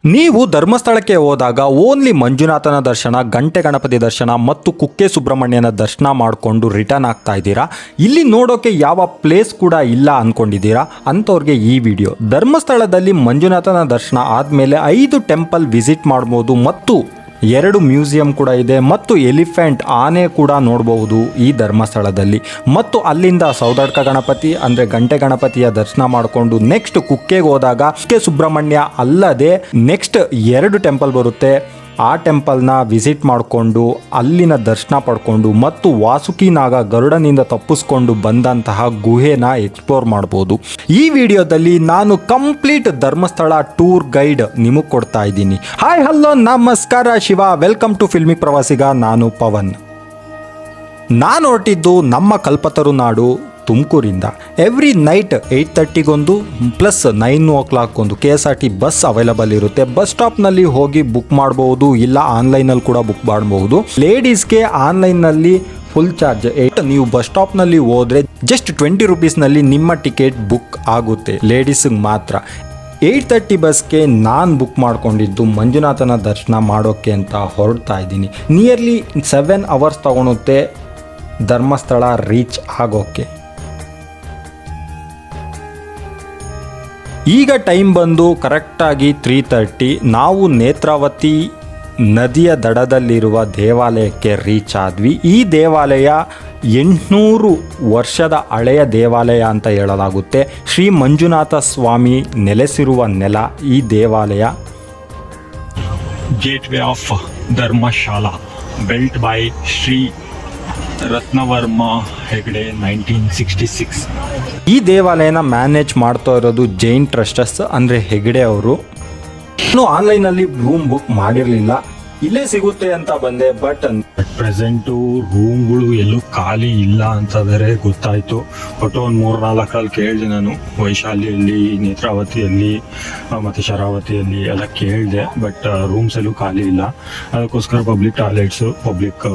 ನೀವು ಧರ್ಮಸ್ಥಳಕ್ಕೆ ಹೋದಾಗ ಓನ್ಲಿ ಮಂಜುನಾಥನ ದರ್ಶನ, ಗಂಟೆ ಗಣಪತಿ ದರ್ಶನ ಮತ್ತು ಕುಕ್ಕೆ ಸುಬ್ರಹ್ಮಣ್ಯನ ದರ್ಶನ ಮಾಡಿಕೊಂಡು ರಿಟರ್ನ್ ಆಗ್ತಾ ಇದ್ದೀರಾ. ಇಲ್ಲಿ ನೋಡೋಕೆ ಯಾವ ಪ್ಲೇಸ್ ಕೂಡ ಇಲ್ಲ ಅಂದ್ಕೊಂಡಿದ್ದೀರಾ ಅಂಥವ್ರಿಗೆ ಈ ವಿಡಿಯೋ. ಧರ್ಮಸ್ಥಳದಲ್ಲಿ ಮಂಜುನಾಥನ ದರ್ಶನ ಆದಮೇಲೆ 5 ಟೆಂಪಲ್ ವಿಸಿಟ್ ಮಾಡ್ಬೋದು ಮತ್ತು 2 ಮ್ಯೂಸಿಯಂ ಕೂಡ ಇದೆ ಮತ್ತು ಎಲಿಫೆಂಟ್ ಆನೆ ಕೂಡ ನೋಡಬಹುದು ಈ ಧರ್ಮಸ್ಥಳದಲ್ಲಿ. ಮತ್ತು ಅಲ್ಲಿಂದ ಸೌದಡ್ಕ ಗಣಪತಿ ಅಂದರೆ ಗಂಟೆ ಗಣಪತಿಯ ದರ್ಶನ ಮಾಡಿಕೊಂಡು ನೆಕ್ಸ್ಟ್ ಕುಕ್ಕೆಗೆ ಹೋದಾಗ ಕುಕ್ಕೆ ಸುಬ್ರಹ್ಮಣ್ಯ ಅಲ್ಲದೆ ನೆಕ್ಸ್ಟ್ 2 ಟೆಂಪಲ್ ಬರುತ್ತೆ. ಆ ಟೆಂಪಲ್ನ ವಿಸಿಟ್ ಮಾಡಿಕೊಂಡು ಅಲ್ಲಿನ ದರ್ಶನ ಪಡ್ಕೊಂಡು ಮತ್ತು ವಾಸುಕಿ ನಾಗ ಗರುಡನಿಂದ ತಪ್ಪಿಸ್ಕೊಂಡು ಬಂದಂತಹ ಗುಹೆನ ಎಕ್ಸ್ಪ್ಲೋರ್ ಮಾಡ್ಬೋದು. ಈ ವಿಡಿಯೋದಲ್ಲಿ ನಾನು ಕಂಪ್ಲೀಟ್ ಧರ್ಮಸ್ಥಳ ಟೂರ್ ಗೈಡ್ ನಿಮಗೆ ಕೊಡ್ತಾ ಇದ್ದೀನಿ. ಹಾಯ್ ಹಲೋ ನಮಸ್ಕಾರ ಶಿವ, ವೆಲ್ಕಮ್ ಟು ಫಿಲ್ಮಿ ಪ್ರವಾಸಿಗ. ನಾನು ಪವನ್. ನಾನು ಹೊರಟಿದ್ದು ನಮ್ಮ ಕಲ್ಪತರು ನಾಡು ತುಮಕೂರಿಂದ. Every night 8:30 plus 9 KSRT bus available ಇರುತ್ತೆ. ಬಸ್ ಸ್ಟಾಪ್ನಲ್ಲಿ ಹೋಗಿ ಬುಕ್ ಮಾಡಬಹುದು, ಇಲ್ಲ ಆನ್ಲೈನಲ್ಲಿ ಕೂಡ ಬುಕ್ ಮಾಡಬಹುದು. ಲೇಡೀಸ್ಗೆ ಆನ್ಲೈನ್ನಲ್ಲಿ ಫುಲ್ ಚಾರ್ಜ್. ನೀವು ಬಸ್ ಸ್ಟಾಪ್ನಲ್ಲಿ ಹೋದರೆ ಜಸ್ಟ್ 20 ರೂಪೀಸ್ನಲ್ಲಿ ನಿಮ್ಮ ಟಿಕೆಟ್ ಬುಕ್ ಆಗುತ್ತೆ, ಲೇಡೀಸ್ಗೆ ಮಾತ್ರ. 8:30 ಬಸ್ಗೆ ನಾನು ಬುಕ್ ಮಾಡ್ಕೊಂಡಿದ್ದು ಮಂಜುನಾಥನ ದರ್ಶನ ಮಾಡೋಕ್ಕೆ ಅಂತ ಹೊರಡ್ತಾ ಇದ್ದೀನಿ. ನಿಯರ್ಲಿ 7 ಅವರ್ಸ್ ತಗೊಳುತ್ತೆ ಧರ್ಮಸ್ಥಳ ರೀಚ್ ಆಗೋಕ್ಕೆ. ಈಗ ಟೈಮ್ ಬಂದು ಕರೆಕ್ಟಾಗಿ 3:30. ನಾವು ನೇತ್ರಾವತಿ ನದಿಯ ದಡದಲ್ಲಿರುವ ದೇವಾಲಯಕ್ಕೆ ರೀಚ್ ಆದ್ವಿ. ಈ ದೇವಾಲಯ 800 ವರ್ಷದ ಹಳೆಯ ದೇವಾಲಯ ಅಂತ ಹೇಳಲಾಗುತ್ತೆ. ಶ್ರೀ ಮಂಜುನಾಥ ಸ್ವಾಮಿ ನೆಲೆಸಿರುವ ನೆಲ ಈ ದೇವಾಲಯ. Gateway of Dharamshala belt by Shri Ratnavarma Hegde 1966. ಈ ದೇವಾಲಯನ ಮ್ಯಾನೇಜ್ ಮಾಡ್ತಾ ಇರೋದು ಜೈನ್ ಟ್ರಸ್ಟಸ್ ಅಂದರೆ ಹೆಗ್ಡೆ ಅವರು. ನಾನು ಆನ್ಲೈನಲ್ಲಿ ರೂಮ್ ಬುಕ್ ಮಾಡಿರಲಿಲ್ಲ, ಇಲ್ಲೇ ಸಿಗುತ್ತೆ ಅಂತ ಬಂದೆ. ಬಟ್ ಪ್ರೆಸೆಂಟು ರೂಮ್ಗಳು ಎಲ್ಲೂ ಖಾಲಿ ಇಲ್ಲ ಅಂತ ಬೇರೆ ಗೊತ್ತಾಯಿತು. ಒಟ್ಟು ಒಂದು 3-4 ಕೇಳಿದೆ ನಾನು. ವೈಶಾಲಿಯಲ್ಲಿ, ನೇತ್ರಾವತಿಯಲ್ಲಿ ಮತ್ತು ಶರಾವತಿಯಲ್ಲಿ ಎಲ್ಲ ಕೇಳಿದೆ. ಬಟ್ ರೂಮ್ಸ್ ಎಲ್ಲೂ ಖಾಲಿ ಇಲ್ಲ. ಅದಕ್ಕೋಸ್ಕರ ಪಬ್ಲಿಕ್ ಟಾಯ್ಲೆಟ್ಸು, ಪಬ್ಲಿಕ್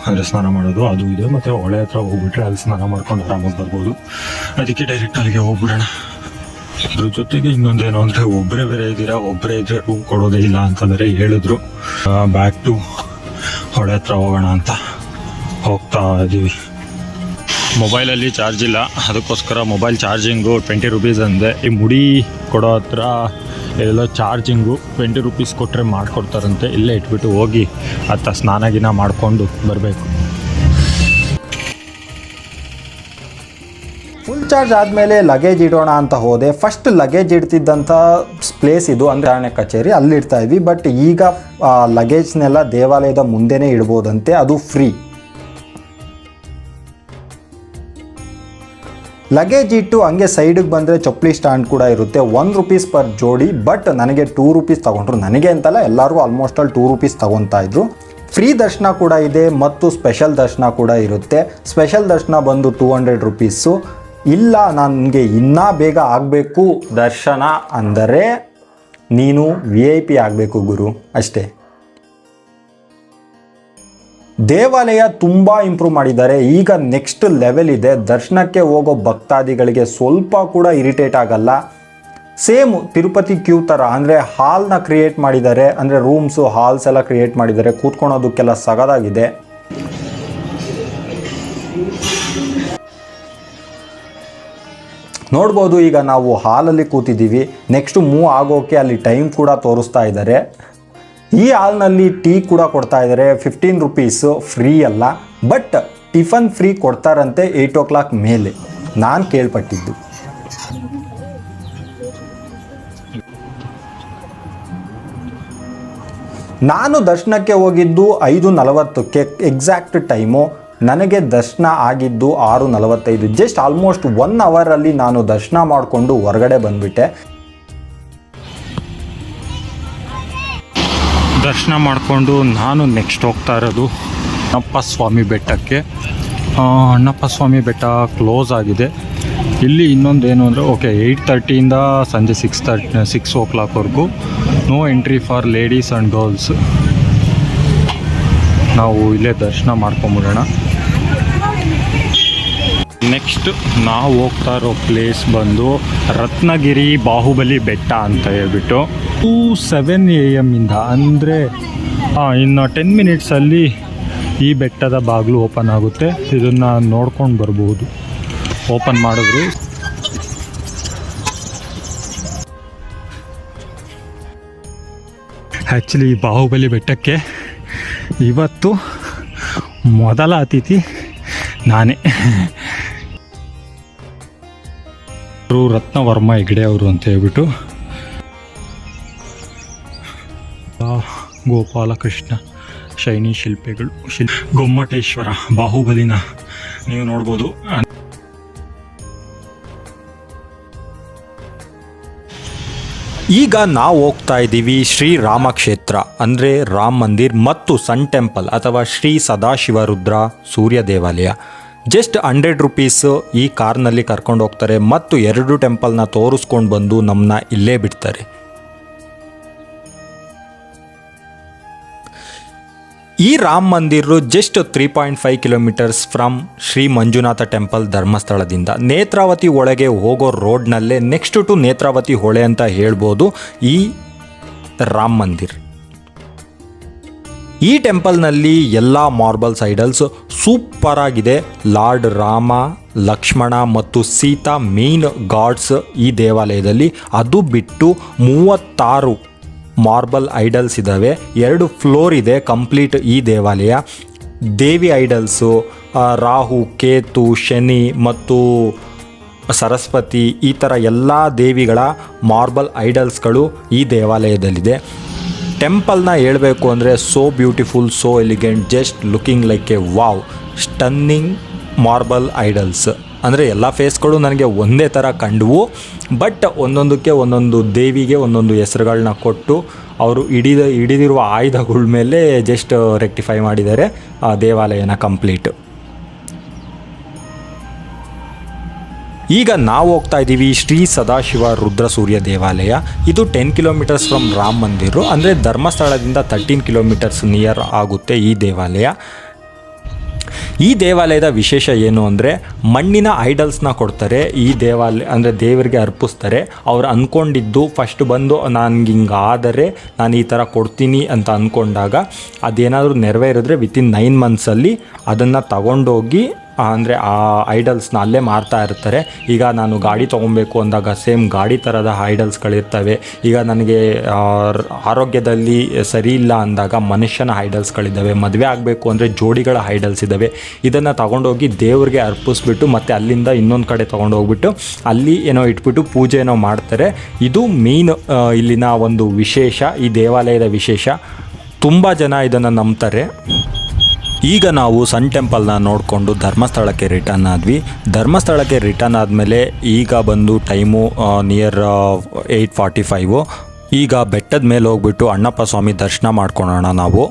ಅಂದರೆ ಸ್ನಾನ ಮಾಡೋದು ಅದು ಇದೆ. ಮತ್ತು ಹೊಳೆ ಹತ್ರ ಹೋಗ್ಬಿಟ್ರೆ ಅಲ್ಲಿ ಸ್ನಾನ ಮಾಡ್ಕೊಂಡು ಆರಾಮಾಗಿ ಬರ್ಬೋದು. ಅದಕ್ಕೆ ಡೈರೆಕ್ಟ್ ಅಲ್ಲಿಗೆ ಹೋಗ್ಬಿಡೋಣ. ಅದ್ರ ಜೊತೆಗೆ ಇನ್ನೊಂದೇನು ಅಂದರೆ ಒಬ್ಬರೇ ಬೇರೆ ಇದ್ದೀರಾ, ಒಬ್ಬರೇ ಇದ್ರೆ ರೂಮ್ ಕೊಡೋದೇ ಇಲ್ಲ ಅಂತ ಬೇರೆ ಹೇಳಿದ್ರು. ಬ್ಯಾಕ್ ಟು ಹೊಳೆ ಹತ್ರ ಹೋಗೋಣ ಅಂತ ಹೋಗ್ತಾ ಇದ್ದೀವಿ. ಮೊಬೈಲಲ್ಲಿ ಚಾರ್ಜ್ ಇಲ್ಲ, ಅದಕ್ಕೋಸ್ಕರ ಮೊಬೈಲ್ ಚಾರ್ಜಿಂಗು 20 ರೂಪೀಸ್ ಅಂದೆ. ಈ ಮುಡಿ ಕೊಡೋ ಹತ್ರ ಎಲ್ಲ ಚಾರ್ಜಿಂಗು 20 ರೂಪೀಸ್ ಕೊಟ್ಟರೆ ಮಾಡಿಕೊಡ್ತಾರಂತೆ. ಇಲ್ಲೇ ಇಟ್ಬಿಟ್ಟು ಹೋಗಿ ಅತ್ತ ಸ್ನಾನ ಮಾಡಿಕೊಂಡು ಬರಬೇಕು. ಫುಲ್ ಚಾರ್ಜ್ ಆದಮೇಲೆ ಲಗೇಜ್ ಇಡೋಣ ಅಂತ ಹೋದೆ. ಫಸ್ಟ್ ಲಗೇಜ್ ಇಡ್ತಿದ್ದಂಥ ಪ್ಲೇಸ್ ಇದು ಅಂದರೆ ಅರಣ್ಯ ಕಚೇರಿ, ಅಲ್ಲಿ ಇಡ್ತಾ ಇದ್ವಿ. ಬಟ್ ಈಗ ಲಗೇಜ್ನೆಲ್ಲ ದೇವಾಲಯದ ಮುಂದೆನೇ ಇಡ್ಬೋದಂತೆ, ಅದು ಫ್ರೀ. ಲಗೇಜ್ ಇಟ್ಟು ಹಂಗೆ ಸೈಡಿಗೆ ಬಂದರೆ ಚಪ್ಪಲಿ ಸ್ಟ್ಯಾಂಡ್ ಕೂಡ ಇರುತ್ತೆ. 1 ರೂಪೀಸ್ ಪರ್ ಜೋಡಿ. ಬಟ್ ನನಗೆ 2 ರೂಪೀಸ್ ತಗೊಂಡ್ರು. ನನಗೆ ಅಂತಲ್ಲ, ಎಲ್ಲರಿಗೂ ಆಲ್ಮೋಸ್ಟ್ ಅಲ್ಲಿ 2 ರೂಪೀಸ್ ತಗೊತಾ ಇದ್ರು. ಫ್ರೀ ದರ್ಶನ ಕೂಡ ಇದೆ ಮತ್ತು ಸ್ಪೆಷಲ್ ದರ್ಶನ ಕೂಡ ಇರುತ್ತೆ. ಸ್ಪೆಷಲ್ ದರ್ಶನ ಬಂದು 200 ರೂಪೀಸು. ಇಲ್ಲ ನನಗೆ ಇನ್ನೂ ಬೇಗ ಆಗಬೇಕು ದರ್ಶನ ಅಂದರೆ ನೀನು VIP ಆಗಬೇಕು ಗುರು, ಅಷ್ಟೇ. ದೇವಾಲಯ ತುಂಬ ಇಂಪ್ರೂವ್ ಮಾಡಿದ್ದಾರೆ. ಈಗ ನೆಕ್ಸ್ಟ್ ಲೆವೆಲ್ ಇದೆ. ದರ್ಶನಕ್ಕೆ ಹೋಗೋ ಭಕ್ತಾದಿಗಳಿಗೆ ಸ್ವಲ್ಪ ಕೂಡ ಇರಿಟೇಟ್ ಆಗಲ್ಲ. ಸೇಮ್ ತಿರುಪತಿ ಕ್ಯೂ ಥರ ಅಂದರೆ ಹಾಲ್ನ ಕ್ರಿಯೇಟ್ ಮಾಡಿದ್ದಾರೆ. ಅಂದರೆ ರೂಮ್ಸು, ಹಾಲ್ಸ್ ಎಲ್ಲ ಕ್ರಿಯೇಟ್ ಮಾಡಿದ್ದಾರೆ. ಕೂತ್ಕೊಳ್ಳೋದಕ್ಕೆಲ್ಲ ಸಗದಾಗಿದೆ. ನೋಡ್ಬೋದು, ಈಗ ನಾವು ಹಾಲಲ್ಲಿ ಕೂತಿದ್ದೀವಿ. ನೆಕ್ಸ್ಟು ಮೂವ್ ಆಗೋಕ್ಕೆ ಅಲ್ಲಿ ಟೈಮ್ ಕೂಡ ತೋರಿಸ್ತಾ ಇದ್ದಾರೆ. ಈ ಹಾಲ್ನಲ್ಲಿ ಟೀ ಕೂಡ ಕೊಡ್ತಾ ಇದ್ದಾರೆ. 15 ರೂಪೀಸು, ಫ್ರೀ ಅಲ್ಲ. ಬಟ್ ಟಿಫನ್ ಫ್ರೀ ಕೊಡ್ತಾರಂತೆ 8 o'clock ಮೇಲೆ, ನಾನು ಕೇಳ್ಪಟ್ಟಿದ್ದು. ನಾನು ದರ್ಶನಕ್ಕೆ ಹೋಗಿದ್ದು 5:40ಕ್ಕೆ ಎಕ್ಸಾಕ್ಟ್ ಟೈಮು. ನನಗೆ ದರ್ಶನ ಆಗಿದ್ದು 6:45. ಜಸ್ಟ್ ಆಲ್ಮೋಸ್ಟ್ 1 ಅವರಲ್ಲಿ ನಾನು ದರ್ಶನ ಮಾಡಿಕೊಂಡು ಹೊರಗಡೆ ಬಂದುಬಿಟ್ಟೆ. ದರ್ಶನ ಮಾಡಿಕೊಂಡು ನಾನು ನೆಕ್ಸ್ಟ್ ಹೋಗ್ತಾ ಇರೋದು ಅಣ್ಣಪ್ಪ ಸ್ವಾಮಿ ಬೆಟ್ಟಕ್ಕೆ. ಅಣ್ಣಪ್ಪ ಸ್ವಾಮಿ ಬೆಟ್ಟ ಕ್ಲೋಸ್ ಆಗಿದೆ. ಇಲ್ಲಿ ಇನ್ನೊಂದೇನು ಅಂದರೆ 8:30ಇಂದ ಸಂಜೆ 6 o'clockವರೆಗೂ no entry for ladies and girls. ನಾವು ಇಲ್ಲೇ ದರ್ಶನ ಮಾಡ್ಕೊಂಬಿಡೋಣ. ನೆಕ್ಸ್ಟ್ ನಾವು ಹೋಗ್ತಾ ಇರೋ ಪ್ಲೇಸ್ ಬಂದು ರತ್ನಗಿರಿ ಬಾಹುಬಲಿ ಬೆಟ್ಟ ಅಂತ ಹೇಳ್ಬಿಟ್ಟು 7 AM ಇಂದ, ಅಂದರೆ ಇನ್ನು 10 ಮಿನಿಟ್ಸಲ್ಲಿ ಈ ಬೆಟ್ಟದ ಬಾಗಿಲು ಓಪನ್ ಆಗುತ್ತೆ. ಇದನ್ನು ನೋಡ್ಕೊಂಡು ಬರ್ಬೋದು. ಓಪನ್ ಮಾಡಿದ್ರು ಆ್ಯಕ್ಚುಲಿ ಬಾಹುಬಲಿ ಬೆಟ್ಟಕ್ಕೆ ಇವತ್ತು ಮೊದಲ ಅತಿಥಿ ನಾನೇ. ರತ್ನವರ್ಮ ಹೆಗ್ಡೆ ಅವರು ಅಂತ ಹೇಳ್ಬಿಟ್ಟು ಗೋಪಾಲಕೃಷ್ಣ ಶೈನಿ ಶಿಲ್ಪಿಗಳು, ಗೊಮ್ಮಟೇಶ್ವರ ಬಾಹುಬಲಿನ ನೀವು ನೋಡ್ಬೋದು. ಈಗ ನಾವು ಹೋಗ್ತಾ ಇದ್ದೀವಿ ಶ್ರೀರಾಮ ಕ್ಷೇತ್ರ ಅಂದರೆ ರಾಮ್ ಮಂದಿರ್ ಮತ್ತು ಸನ್ ಟೆಂಪಲ್ ಅಥವಾ ಶ್ರೀ ಸದಾಶಿವ ರುದ್ರ ಸೂರ್ಯ ದೇವಾಲಯ. ಜಸ್ಟ್ 100 ರೂಪೀಸ್ ಈ ಕಾರ್ನಲ್ಲಿ ಕರ್ಕೊಂಡು ಹೋಗ್ತಾರೆ ಮತ್ತು 2 ಟೆಂಪಲ್ನ ತೋರಿಸ್ಕೊಂಡು ಬಂದು ನಮ್ಮನ್ನ ಇಲ್ಲೇ ಬಿಡ್ತಾರೆ. ಈ Ram Mandir just 3.5 kilometres from Shri Manjunatha temple ಧರ್ಮಸ್ಥಳದಿಂದ. ನೇತ್ರಾವತಿ ಒಳಗೆ ಹೋಗೋ ರೋಡ್ನಲ್ಲೇ ನೆಕ್ಸ್ಟ್ ಟು ನೇತ್ರಾವತಿ ಹೊಳೆ ಅಂತ ಹೇಳ್ಬೋದು ಈ ರಾಮ್ ಮಂದಿರ್. ಈ ಟೆಂಪಲ್ನಲ್ಲಿ ಎಲ್ಲ ಮಾರ್ಬಲ್ಸ್ ಐಡಲ್ಸ್ ಸೂಪರ್ ಆಗಿದೆ. ಲಾರ್ಡ್ ರಾಮ, ಲಕ್ಷ್ಮಣ ಮತ್ತು ಸೀತಾ ಮೇನ್ ಗಾಡ್ಸ್ ಈ ದೇವಾಲಯದಲ್ಲಿ. ಅದು ಬಿಟ್ಟು 36 ಮಾರ್ಬಲ್ ಐಡಲ್ಸ್ ಇದ್ದಾವೆ. 2 ಫ್ಲೋರ್ ಇದೆ ಕಂಪ್ಲೀಟ್ ಈ ದೇವಾಲಯ. ದೇವಿ ಐಡಲ್ಸು ರಾಹು, ಕೇತು, ಶನಿ ಮತ್ತು ಸರಸ್ವತಿ ಈ ಥರ ಎಲ್ಲ ದೇವಿಗಳ ಮಾರ್ಬಲ್ ಐಡಲ್ಸ್ಗಳು ಈ ದೇವಾಲಯದಲ್ಲಿದೆ. ಟೆಂಪಲ್ನ ಹೇಳಬೇಕು ಅಂದರೆ so beautiful, so elegant, just looking like A wow, stunning marble idols. ಅಂದರೆ ಎಲ್ಲ ಫೇಸ್ಗಳು ನನಗೆ ಒಂದೇ ಥರ ಕಂಡವು, ಬಟ್ ಒಂದೊಂದಕ್ಕೆ ಒಂದೊಂದು ದೇವಿಗೆ ಒಂದೊಂದು ಹೆಸರುಗಳನ್ನ ಕೊಟ್ಟು ಅವರು ಹಿಡಿದಿರುವ ಆಯುಧಗಳ ಮೇಲೆ ಜಸ್ಟ್ ರೆಕ್ಟಿಫೈ ಮಾಡಿದ್ದಾರೆ ಆ ದೇವಾಲಯನ ಕಂಪ್ಲೀಟ್. ಈಗ ನಾವು ಹೋಗ್ತಾ ಇದ್ದೀವಿ ಶ್ರೀ ಸದಾಶಿವ ರುದ್ರ ಸೂರ್ಯ ದೇವಾಲಯ. ಇದು 10 ಕಿಲೋಮೀಟರ್ಸ್ ಫ್ರಮ್ ರಾಮ್ ಮಂದಿರು, ಅಂದರೆ ಧರ್ಮಸ್ಥಳದಿಂದ 13 ಕಿಲೋಮೀಟರ್ಸ್ ನಿಯರ್ ಆಗುತ್ತೆ ಈ ದೇವಾಲಯ. ಈ ದೇವಾಲಯದ ವಿಶೇಷ ಏನು ಅಂದರೆ ಮಣ್ಣಿನ ಐಡಲ್ಸ್ನ ಕೊಡ್ತಾರೆ ಈ ದೇವಾಲಯ, ಅಂದರೆ ದೇವರಿಗೆ ಅರ್ಪಿಸ್ತಾರೆ. ಅವ್ರು ಅಂದ್ಕೊಂಡಿದ್ದು ಫಸ್ಟ್ ಬಂದು ನನಗೆ ಹಿಂಗಾದರೆ ನಾನು ಈ ಥರ ಕೊಡ್ತೀನಿ ಅಂತ ಅಂದ್ಕೊಂಡಾಗ ಅದೇನಾದರೂ ನೆರವೇರಿದ್ರೆ ವಿತಿನ್ 9 ಮಂತ್ಸಲ್ಲಿ ಅದನ್ನು ತಗೊಂಡೋಗಿ ಅಂದರೆ ಆ ಐಡಲ್ಸ್ನ ಅಲ್ಲೇ ಮಾರ್ತಾ ಇರ್ತಾರೆ. ಈಗ ನಾನು ಗಾಡಿ ತೊಗೊಬೇಕು ಅಂದಾಗ ಸೇಮ್ ಗಾಡಿ ಥರದ ಐಡಲ್ಸ್ಗಳಿರ್ತವೆ. ಈಗ ನನಗೆ ಆರೋಗ್ಯದಲ್ಲಿ ಸರಿ ಇಲ್ಲ ಅಂದಾಗ ಮನುಷ್ಯನ ಐಡಲ್ಸ್ಗಳಿದ್ದಾವೆ. ಮದುವೆ ಆಗಬೇಕು ಅಂದರೆ ಜೋಡಿಗಳ ಐಡಲ್ಸ್ ಇದ್ದಾವೆ. ಇದನ್ನು ತಗೊಂಡೋಗಿ ದೇವ್ರಿಗೆ ಅರ್ಪಿಸ್ಬಿಟ್ಟು ಮತ್ತೆ ಅಲ್ಲಿಂದ ಇನ್ನೊಂದು ಕಡೆ ತೊಗೊಂಡೋಗ್ಬಿಟ್ಟು ಅಲ್ಲಿ ಏನೋ ಇಟ್ಬಿಟ್ಟು ಪೂಜೆ ಏನೋ ಮಾಡ್ತಾರೆ. ಇದು ಮೇನ್ ಇಲ್ಲಿನ ಒಂದು ವಿಶೇಷ, ಈ ದೇವಾಲಯದ ವಿಶೇಷ. ತುಂಬ ಜನ ಇದನ್ನು ನಂಬ್ತಾರೆ. ಈಗ ನಾವು ಸನ್ ಟೆಂಪಲ್ನ ನೋಡಿಕೊಂಡು ಧರ್ಮಸ್ಥಳಕ್ಕೆ ರಿಟರ್ನ್ ಆದ್ವಿ. ಧರ್ಮಸ್ಥಳಕ್ಕೆ ರಿಟರ್ನ್ ಆದಮೇಲೆ ಈಗ ಬಂದು ಟೈಮು ನಿಯರ್ 8:45. ಈಗ ಬೆಟ್ಟದ ಮೇಲೆ ಹೋಗ್ಬಿಟ್ಟು ಅಣ್ಣಪ್ಪ ಸ್ವಾಮಿ ದರ್ಶನ ಮಾಡ್ಕೊಳ್ಳೋಣ ನಾವು.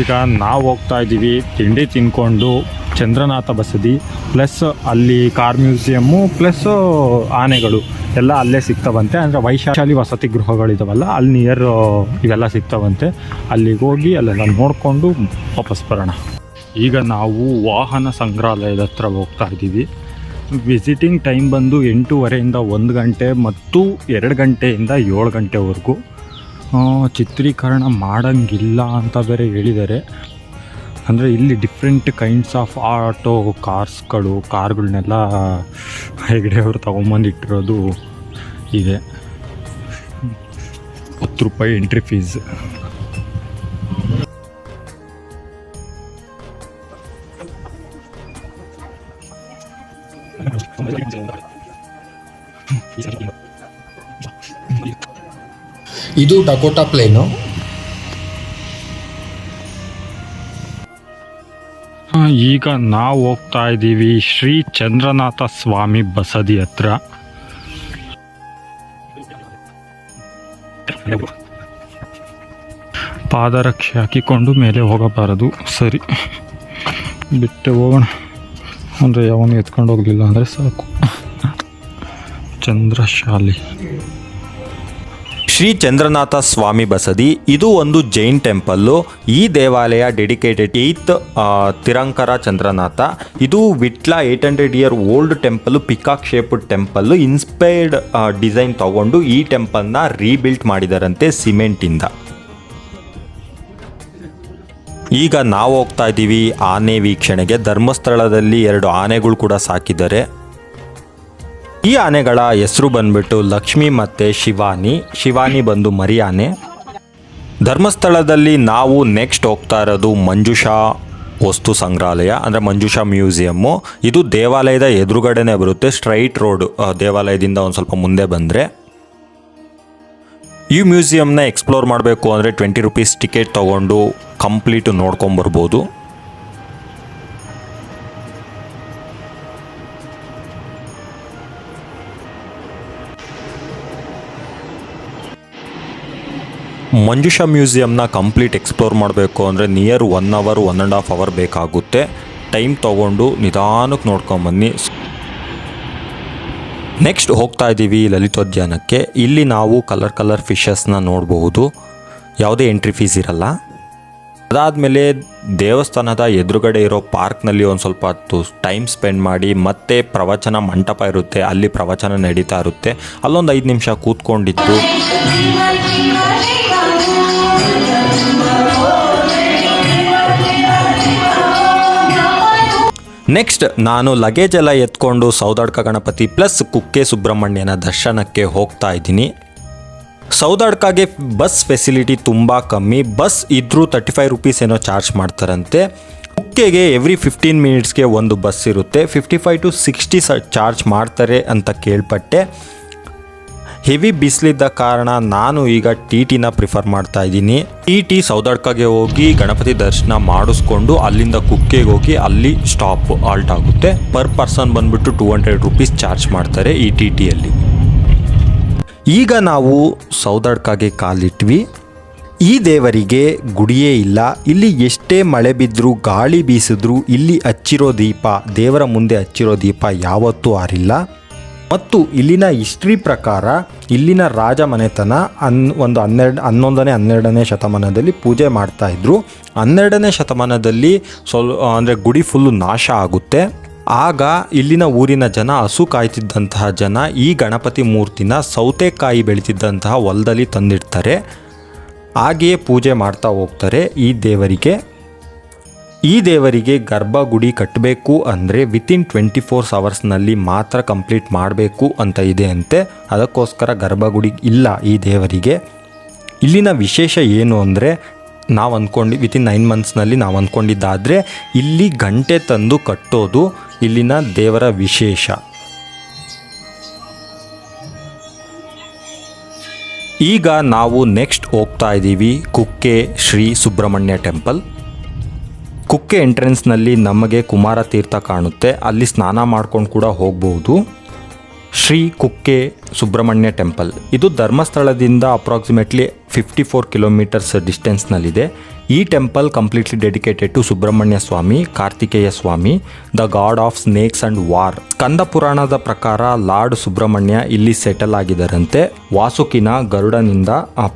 ಈಗ ನಾವು ಹೋಗ್ತಾ ಇದ್ದೀವಿ ತಿಂಡಿ ತಿನ್ಕೊಂಡು ಚಂದ್ರನಾಥ ಬಸದಿ ಪ್ಲಸ್ ಅಲ್ಲಿ ಕಾರ್ ಮ್ಯೂಸಿಯಮ್ಮು ಪ್ಲಸ್ ಆನೆಗಳು ಎಲ್ಲ ಅಲ್ಲೇ ಸಿಗ್ತವಂತೆ. ಅಂದರೆ ವೈಶಾಲಿ ವಸತಿ ಗೃಹಗಳಿದಾವಲ್ಲ ಅಲ್ಲಿ ನಿಯರ್ ಇವೆಲ್ಲ ಸಿಗ್ತವಂತೆ. ಅಲ್ಲಿಗೆ ಹೋಗಿ ಅಲ್ಲೆಲ್ಲ ನೋಡಿಕೊಂಡು ವಾಪಸ್ ಬರೋಣ. ಈಗ ನಾವು ವಾಹನ ಸಂಗ್ರಹಾಲಯದ ಹತ್ರ ಹೋಗ್ತಾ ಇದ್ದೀವಿ. ವಿಸಿಟಿಂಗ್ ಟೈಮ್ ಬಂದು 8:30 1 ಗಂಟೆ ಮತ್ತು 2 ಗಂಟೆಯಿಂದ 7 ಗಂಟೆವರೆಗೂ. ಚಿತ್ರೀಕರಣ ಮಾಡೋಂಗಿಲ್ಲ ಅಂತ ಬೇರೆ ಹೇಳಿದ್ದಾರೆ. ಅಂದರೆ ಇಲ್ಲಿ ಡಿಫ್ರೆಂಟ್ ಕೈಂಡ್ಸ್ ಆಫ್ ಆಟೋ ಕಾರ್ಗಳನ್ನೆಲ್ಲ ಹೆಗ್ಡೆ ಅವರು ತೊಗೊಂಬಂದಿಟ್ಟಿರೋದು ಇದೆ. 10 ರೂಪಾಯಿ ಎಂಟ್ರಿ ಫೀಸ್. ಇದು ಡಕೋಟಾ ಪ್ಲೇನು. ಈಗ ನಾವು ಹೋಗ್ತಾ ಇದ್ದೀವಿ ಶ್ರೀ ಚಂದ್ರನಾಥ ಸ್ವಾಮಿ ಬಸದಿ ಹತ್ರ. ಪಾದರಕ್ಷೆ ಹಾಕಿಕೊಂಡು ಮೇಲೆ ಹೋಗಬಾರದು, ಸರಿ ಬಿಟ್ಟು ಹೋಗೋಣ. ಅಂದರೆ ಯಾವನು ಎತ್ಕೊಂಡು ಹೋಗಲಿಲ್ಲ ಅಂದರೆ ಸಾಕು. ಚಂದ್ರಶಾಲಿ ಶ್ರೀ ಚಂದ್ರನಾಥ ಸ್ವಾಮಿ ಬಸದಿ ಇದು ಒಂದು ಜೈನ್ ಟೆಂಪಲ್ಲು. ಈ ದೇವಾಲಯ ಡೆಡಿಕೇಟೆಡ್ 8th ತಿರಂಕರ ಚಂದ್ರನಾಥ. ಇದು Vitla 800 year old temple, peacock shaped temple. Inspired design ತಗೊಂಡು ಈ ಟೆಂಪಲ್ನ ರೀಬಿಲ್ಟ್ ಮಾಡಿದಾರಂತೆ ಸಿಮೆಂಟಿಂದ. ಈಗ ನಾವು ಹೋಗ್ತಾ ಇದ್ದೀವಿ ಆನೆ ವೀಕ್ಷಣೆಗೆ. ಧರ್ಮಸ್ಥಳದಲ್ಲಿ 2 ಆನೆಗಳು ಕೂಡ ಸಾಕಿದ್ದಾರೆ. ಈ ಆನೆಗಳ ಹೆಸರು ಬಂದ್ಬಿಟ್ಟು ಲಕ್ಷ್ಮಿ ಮತ್ತು ಶಿವಾನಿ ಬಂದು ಮರಿ ಆನೆ. ಧರ್ಮಸ್ಥಳದಲ್ಲಿ ನಾವು ನೆಕ್ಸ್ಟ್ ಹೋಗ್ತಾ ಇರೋದು ಮಂಜುಷಾ ವಸ್ತು ಸಂಗ್ರಹಾಲಯ, ಅಂದರೆ ಮಂಜುಷಾ ಮ್ಯೂಸಿಯಮ್ಮು. ಇದು ದೇವಾಲಯದ ಎದುರುಗಡೆನೇ ಬರುತ್ತೆ, ಸ್ಟ್ರೈಟ್ ರೋಡ್. ದೇವಾಲಯದಿಂದ ಒಂದು ಸ್ವಲ್ಪ ಮುಂದೆ ಬಂದರೆ ಈ ಮ್ಯೂಸಿಯಮ್ನ ಎಕ್ಸ್ಪ್ಲೋರ್ ಮಾಡಬೇಕು ಅಂದರೆ 20 ರೂಪೀಸ್ ಟಿಕೆಟ್ ತೊಗೊಂಡು ಕಂಪ್ಲೀಟ್ ನೋಡ್ಕೊಂಬರ್ಬೋದು. ಮಂಜುಷಾ ಮ್ಯೂಸಿಯಮ್ನ ಕಂಪ್ಲೀಟ್ ಎಕ್ಸ್ಪ್ಲೋರ್ ಮಾಡಬೇಕು ಅಂದರೆ ನಿಯರ್ 1 hour 1.5 hour ಬೇಕಾಗುತ್ತೆ. ಟೈಮ್ ತೊಗೊಂಡು ನಿಧಾನಕ್ಕೆ ನೋಡ್ಕೊಂಬನ್ನಿ. ನೆಕ್ಸ್ಟ್ ಹೋಗ್ತಾ ಇದ್ದೀವಿ ಲಲಿತೋದ್ಯಾನಕ್ಕೆ. ಇಲ್ಲಿ ನಾವು ಕಲರ್ ಫಿಶಸ್ನ ನೋಡಬಹುದು. ಯಾವುದೇ ಎಂಟ್ರಿ ಫೀಸ್ ಇರಲ್ಲ. ಅದಾದಮೇಲೆ ದೇವಸ್ಥಾನದ ಎದುರುಗಡೆ ಇರೋ ಪಾರ್ಕ್ನಲ್ಲಿ ಒಂದು ಸ್ವಲ್ಪ ಹೊತ್ತು ಟೈಮ್ ಸ್ಪೆಂಡ್ ಮಾಡಿ ಮತ್ತೆ ಪ್ರವಚನ ಮಂಟಪ ಇರುತ್ತೆ, ಅಲ್ಲಿ ಪ್ರವಚನ ನಡೀತಾ ಇರುತ್ತೆ. ಅಲ್ಲೊಂದು 5 ನಿಮಿಷ ಕೂತ್ಕೊಂಡಿದ್ದು ನೆಕ್ಸ್ಟ್ ನಾನು ಲಗೇಜ್ ಎಲ್ಲ ಎತ್ಕೊಂಡು ಸೌದಡ್ಕ ಗಣಪತಿ ಪ್ಲಸ್ ಕುಕ್ಕೆ ಸುಬ್ರಹ್ಮಣ್ಯನ ದರ್ಶನಕ್ಕೆ ಹೋಗ್ತಾ ಇದ್ದೀನಿ. ಸೌದಡ್ಕಾಗೆ ಬಸ್ ಫೆಸಿಲಿಟಿ ತುಂಬ ಕಮ್ಮಿ. ಬಸ್ ಇದ್ರೂ 35 ರೂಪೀಸ್ ಏನೋ ಚಾರ್ಜ್ ಮಾಡ್ತಾರಂತೆ. ಕುಕ್ಕೆಗೆ ಎವ್ರಿ 15 ಮಿನಿಟ್ಸ್ಗೆ ಒಂದು ಬಸ್ ಇರುತ್ತೆ. 55 to 60 ಚಾರ್ಜ್ ಮಾಡ್ತಾರೆ ಅಂತ ಕೇಳ್ಪಟ್ಟೆ. ಹೆವಿ ಬಿಸಿಲಿದ್ದ ಕಾರಣ ನಾನು ಈಗ TTನ ಪ್ರಿಫರ್ ಮಾಡ್ತಾ ಇದ್ದೀನಿ. TT ಸೌದಡ್ಕಾಗೆ ಹೋಗಿ ಗಣಪತಿ ದರ್ಶನ ಮಾಡಿಸ್ಕೊಂಡು ಅಲ್ಲಿಂದ ಕುಕ್ಕೆಗೆ ಹೋಗಿ ಅಲ್ಲಿ ಸ್ಟಾಪ್ ಆಲ್ಟ್ ಆಗುತ್ತೆ. ಪರ್ ಪರ್ಸನ್ ಬಂದ್ಬಿಟ್ಟು 200 ರೂಪೀಸ್ ಚಾರ್ಜ್ ಮಾಡ್ತಾರೆ ಈ TTಯಲ್ಲಿ. ಈಗ ನಾವು ಸೌದಡ್ಕಾಗೆ ಕಾಲಿಟ್ವಿ. ಈ ದೇವರಿಗೆ ಗುಡಿಯೇ ಇಲ್ಲ. ಇಲ್ಲಿ ಎಷ್ಟೇ ಮಳೆ ಬಿದ್ದರೂ ಗಾಳಿ ಬೀಸಿದ್ರೂ ಇಲ್ಲಿ ಹಚ್ಚಿರೋ ದೀಪ, ದೇವರ ಮುಂದೆ ಹಚ್ಚಿರೋ ದೀಪ ಯಾವತ್ತೂ ಆರಿಲ್ಲ. ಮತ್ತು ಇಲ್ಲಿನ ಹಿಸ್ಟ್ರಿ ಪ್ರಕಾರ ಇಲ್ಲಿನ ರಾಜ ಮನೆತನ ಒಂದು 11ನೇ 12ನೇ ಶತಮಾನದಲ್ಲಿ ಪೂಜೆ ಮಾಡ್ತಾಯಿದ್ರು. 12ನೇ ಶತಮಾನದಲ್ಲಿ ಅಂದರೆ ಗುಡಿ ಫುಲ್ಲು ನಾಶ ಆಗುತ್ತೆ. ಆಗ ಇಲ್ಲಿನ ಊರಿನ ಜನ ಹಸು ಕಾಯ್ತಿದ್ದಂತಹ ಜನ ಈ ಗಣಪತಿ ಮೂರ್ತಿನ ಸೌತೆಕಾಯಿ ಬೆಳೀತಿದ್ದಂತಹ ಹೊಲದಲ್ಲಿ ತಂದಿಡ್ತಾರೆ. ಹಾಗೆಯೇ ಪೂಜೆ ಮಾಡ್ತಾ ಹೋಗ್ತಾರೆ. ಈ ದೇವರಿಗೆ ಗರ್ಭಗುಡಿ ಕಟ್ಟಬೇಕು ಅಂದರೆ ವಿತಿನ್ 24 hours ಮಾತ್ರ ಕಂಪ್ಲೀಟ್ ಮಾಡಬೇಕು ಅಂತ ಇದೆ ಅಂತೆ. ಅದಕ್ಕೋಸ್ಕರ ಗರ್ಭಗುಡಿ ಇಲ್ಲ ಈ ದೇವರಿಗೆ. ಇಲ್ಲಿನ ವಿಶೇಷ ಏನು ಅಂದರೆ ನಾವು ಅಂದ್ಕೊಂಡು ವಿತಿನ್ 9 months ನಾವು ಅಂದ್ಕೊಂಡಿದ್ದಾದರೆ ಇಲ್ಲಿ ಗಂಟೆ ತಂದು ಕಟ್ಟೋದು ಇಲ್ಲಿನ ದೇವರ ವಿಶೇಷ. ಈಗ ನಾವು ನೆಕ್ಸ್ಟ್ ಹೋಗ್ತಾ ಇದ್ದೀವಿ ಕುಕ್ಕೆ ಶ್ರೀ ಸುಬ್ರಹ್ಮಣ್ಯ ಟೆಂಪಲ್. ಕುಕ್ಕೆ ಎಂಟ್ರೆನ್ಸ್ನಲ್ಲಿ ನಮಗೆ ಕುಮಾರ ತೀರ್ಥ ಕಾಣುತ್ತೆ. ಅಲ್ಲಿ ಸ್ನಾನ ಮಾಡ್ಕೊಂಡು ಕೂಡ ಹೋಗ್ಬೋದು. ಶ್ರೀ ಕುಕ್ಕೆ ಸುಬ್ರಹ್ಮಣ್ಯ ಟೆಂಪಲ್ ಇದು ಧರ್ಮಸ್ಥಳದಿಂದ ಅಪ್ರಾಕ್ಸಿಮೇಟ್ಲಿ 54 kilometers ಡಿಸ್ಟೆನ್ಸ್ನಲ್ಲಿದೆ. ಈ temple completely dedicated to Subrahmanya Swami, Kartikeya Swami, the god of snakes and war. Skanda ಪುರಾಣದ ಪ್ರಕಾರ ಲಾರ್ಡ್ ಸುಬ್ರಹ್ಮಣ್ಯ ಇಲ್ಲಿ ಸೆಟಲ್ ಆಗಿದ್ದಾರಂತೆ. ವಾಸುಕಿನ ಗರುಡನಿಂದ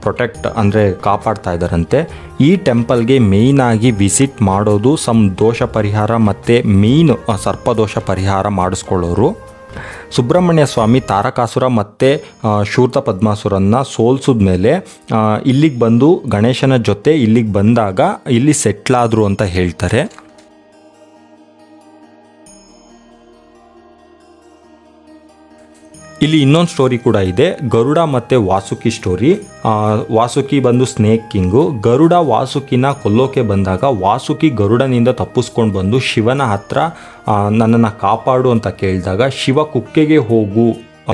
ಪ್ರೊಟೆಕ್ಟ್ ಅಂದರೆ ಕಾಪಾಡ್ತಾ ಇದ್ದಾರಂತೆ. ಈ ಟೆಂಪಲ್ಗೆ ಮೇಯ್ನ್ ಆಗಿ ವಿಸಿಟ್ ಮಾಡೋದು ಸಮ್ ದೋಷ ಪರಿಹಾರ ಮತ್ತು ಮೇಯ್ನ್ ಸರ್ಪದೋಷ ಪರಿಹಾರ ಮಾಡಿಸ್ಕೊಳ್ಳೋರು. ಸುಬ್ರಹ್ಮಣ್ಯ ಸ್ವಾಮಿ ತಾರಕಾಸುರ ಮತ್ತು ಶೂರ್ತ ಪದ್ಮಾಸುರನ್ನ ಸೋಲ್ಸಿದ ಮೇಲೆ ಇಲ್ಲಿಗೆ ಬಂದು ಗಣೇಶನ ಜೊತೆ ಇಲ್ಲಿಗೆ ಬಂದಾಗ ಇಲ್ಲಿ ಸೆಟ್ಲಾದರು ಅಂತ ಹೇಳ್ತಾರೆ. ಇಲ್ಲಿ ಇನ್ನೊಂದು ಸ್ಟೋರಿ ಕೂಡ ಇದೆ, ಗರುಡ ಮತ್ತು ವಾಸುಕಿ ಸ್ಟೋರಿ. ವಾಸುಕಿ ಬಂದು ಸ್ನೇಕ್ ಕಿಂಗು. ಗರುಡ ವಾಸುಕಿನ ಕೊಲ್ಲೋಕೆ ಬಂದಾಗ ವಾಸುಕಿ ಗರುಡನಿಂದ ತಪ್ಪಿಸ್ಕೊಂಡು ಬಂದು ಶಿವನ ಹತ್ರ ನನ್ನನ್ನು ಕಾಪಾಡು ಅಂತ ಕೇಳಿದಾಗ ಶಿವ ಕುಕ್ಕೆಗೆ ಹೋಗು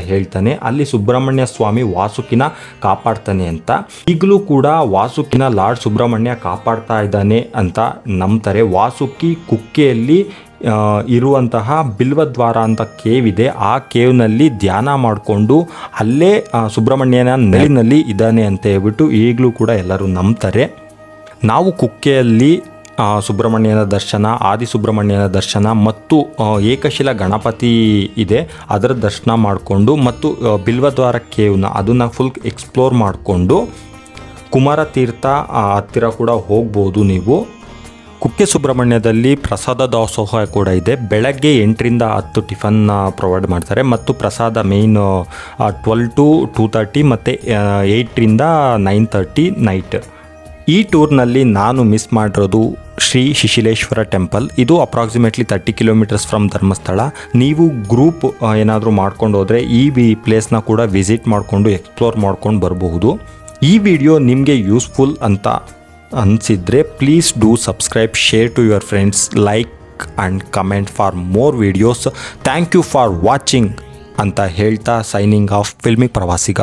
ಹೇಳ್ತಾನೆ. ಅಲ್ಲಿ ಸುಬ್ರಹ್ಮಣ್ಯ ಸ್ವಾಮಿ ವಾಸುಕಿನ ಕಾಪಾಡ್ತಾನೆ ಅಂತ. ಈಗಲೂ ಕೂಡ ವಾಸುಕಿನ ಲಾರ್ಡ್ ಸುಬ್ರಹ್ಮಣ್ಯ ಕಾಪಾಡ್ತಾ ಇದ್ದಾನೆ ಅಂತ ನಂಬ್ತಾರೆ. ವಾಸುಕಿ ಕುಕ್ಕೆಯಲ್ಲಿ ಇರುವಂತಹ ಬಿಲ್ವದ್ವಾರ ಅಂತ ಕೇವ್ ಇದೆ. ಆ ಕೇವ್ನಲ್ಲಿ ಧ್ಯಾನ ಮಾಡಿಕೊಂಡು ಅಲ್ಲೇ ಸುಬ್ರಹ್ಮಣ್ಯನ ನೆರಳಿನಲ್ಲಿ ಇದ್ದಾನೆ ಅಂತ ಹೇಳ್ಬಿಟ್ಟು ಈಗಲೂ ಕೂಡ ಎಲ್ಲರೂ ನಂಬ್ತಾರೆ. ನಾವು ಕುಕ್ಕೆಯಲ್ಲಿ ಸುಬ್ರಹ್ಮಣ್ಯನ ದರ್ಶನ, ಆದಿ ಸುಬ್ರಹ್ಮಣ್ಯನ ದರ್ಶನ ಮತ್ತು ಏಕಶಿಲಾ ಗಣಪತಿ ಇದೆ, ಅದರ ದರ್ಶನ ಮಾಡಿಕೊಂಡು ಮತ್ತು ಬಿಲ್ವದ್ವಾರ ಕೇವ್ನ ಅದನ್ನು ಫುಲ್ ಎಕ್ಸ್ಪ್ಲೋರ್ ಮಾಡಿಕೊಂಡು ಕುಮಾರ ತೀರ್ಥ ಹತ್ತಿರ ಕೂಡ ಹೋಗ್ಬೋದು ನೀವು. ಕುಕ್ಕೆ ಸುಬ್ರಹ್ಮಣ್ಯದಲ್ಲಿ ಪ್ರಸಾದ ದಾಸೋಹ ಕೂಡ ಇದೆ. ಬೆಳಗ್ಗೆ 8ರಿಂದ 10 ಟಿಫನ್ ಪ್ರೊವೈಡ್ ಮಾಡ್ತಾರೆ ಮತ್ತು ಪ್ರಸಾದ ಮೇಯ್ನ್ 12 to 2:30 ಮತ್ತು 8ರಿಂದ 9:30 ನೈಟ್. ಈ ಟೂರ್ನಲ್ಲಿ ನಾನು ಮಿಸ್ ಮಾಡಿರೋದು ಶ್ರೀ ಶಿಶಿಲೇಶ್ವರ ಟೆಂಪಲ್. ಇದು ಅಪ್ರಾಕ್ಸಿಮೇಟ್ಲಿ 30 ಕಿಲೋಮೀಟರ್ಸ್ ಫ್ರಮ್ ಧರ್ಮಸ್ಥಳ. ನೀವು ಗ್ರೂಪ್ ಏನಾದರೂ ಮಾಡ್ಕೊಂಡು ಹೋದರೆ ಈ ಪ್ಲೇಸ್ನ ಕೂಡ ವಿಸಿಟ್ ಮಾಡಿಕೊಂಡು ಎಕ್ಸ್ಪ್ಲೋರ್ ಮಾಡ್ಕೊಂಡು ಬರಬಹುದು. ಈ ವಿಡಿಯೋ ನಿಮಗೆ ಯೂಸ್ಫುಲ್ ಅಂತ ಅನಿಸಿದರೆ please do subscribe, share to your friends, like and comment for more videos. Thank you for watching ಅಂತ ಹೇಳ್ತಾ ಸೈನಿಂಗ್ ಆಫ್ ಫಿಲ್ಮಿ ಪ್ರವಾಸಿಗ.